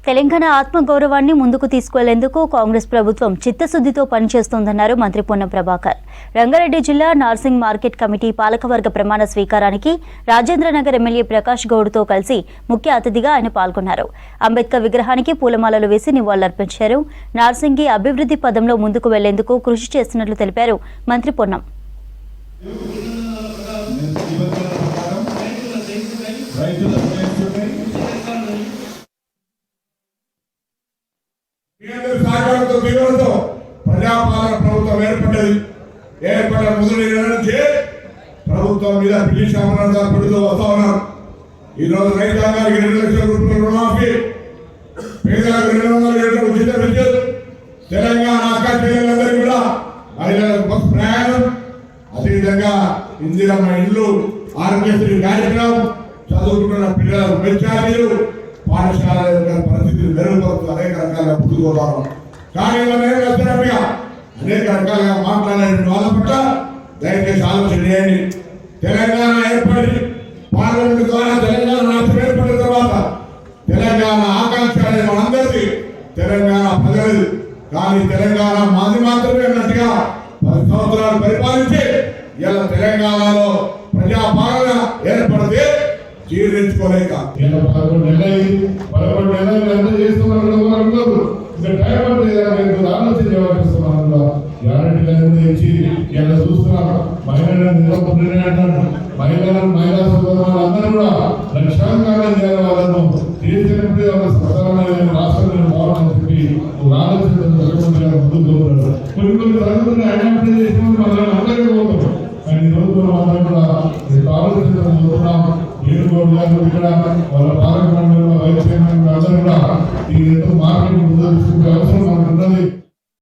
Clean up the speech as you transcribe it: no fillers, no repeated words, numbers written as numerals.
తెలంగాణ ఆత్మగౌరవాన్ని ముందుకు తీసుకువెళ్లేందుకు కాంగ్రెస్ ప్రభుత్వం చిత్తశుద్ధితో పనిచేస్తోందన్నారు మంత్రి పొన్నం ప్రభాకర్. రంగారెడ్డి జిల్లా నార్సింగ్ మార్కెట్ కమిటీ పాలకవర్గ ప్రమాణ స్వీకారానికి రాజేంద్రనగర్ ఎమ్మెల్యే ప్రకాష్ గౌడ్తో కలిసి ముఖ్య అతిథిగా ఆయన పాల్గొన్నారు. అంబేద్కర్ విగ్రహానికి పూలమాలలు వేసి నివాళులర్పించారు. నార్సింగి అభివృద్ధి పదంలో ముందుకు వెళ్లేందుకు కృషి చేస్తున్నట్లు తెలిపారు మంత్రి పొన్నం. ప్రజాపాలన ప్రభుత్వం ఏర్పడిన మొదటి నుంచి ప్రభుత్వం మీద బ్రిటిష్ ఆమరణ పెడుతూ వస్తా ఉన్నారు. ఈరోజు రైతాంగానికి 2 లక్షల రూపాయల రుణమాఫీ, పేదలకు 200 లీటర్ల ఉచిత విద్యుత్, తెలంగాణ అక్కచెల్లెలందరికీ కూడా మహిళలకు బస్ ప్రయాణం, అదేవిధంగా ఇందిరమ్మ ఇల్లు, ఆరోగ్యశ్రీ కార్యక్రమం, చదువుకున్న పిల్లలకు మెచ్చార్జీలు, పాఠశాల పరిస్థితులు మెరుగుపరుస్తూ అనేక రకాలుగా ముందుకోవడం. కానీ వచ్చినట్టుగా అనేక రకాలుగా మాట్లాడే వాళ్ళ పట్ల దయచేసి ఆలోచన చేయండి. తెలంగాణ ఏర్పడి పార్లమెంట్ ద్వారా తెలంగాణ రాష్ట్రం ఏర్పడిన తర్వాత తెలంగాణ ఆకాంక్ష అనేది మనందరిది, తెలంగాణ ప్రజలది. కానీ తెలంగాణ మాది మాత్రమే అన్నట్టుగా 10 సంవత్సరాలు పరిపాలించి ఇలా తెలంగాణలో ప్రజాపాలన ఏర్పడితే జీర్ణించుకోలేక 11 నెలలు ఎంత చేస్తున్నారు. ఇలా చూస్తున్నాం. మహిళా సోదరులందరూ కూడా లక్షాంకారం చేయాలి. వాళ్ళను చేసినప్పుడు సమానమైన రాష్ట్రం బాగుందని చెప్పి ఆలోచన ముందుకు కొన్ని తరగతులు అడాప్ట్ చేసిన మనం అందరికీ పోతున్నాం. కానీ రోజులు మాత్రం కూడా ఆలోచన ఇక్కడ వాళ్ళ పాలక మండలిలో వైస్ చైర్మన్ అందరూ కూడా ఈ ఎంతో మార్కెట్ ముందు తీసుకుంటారు.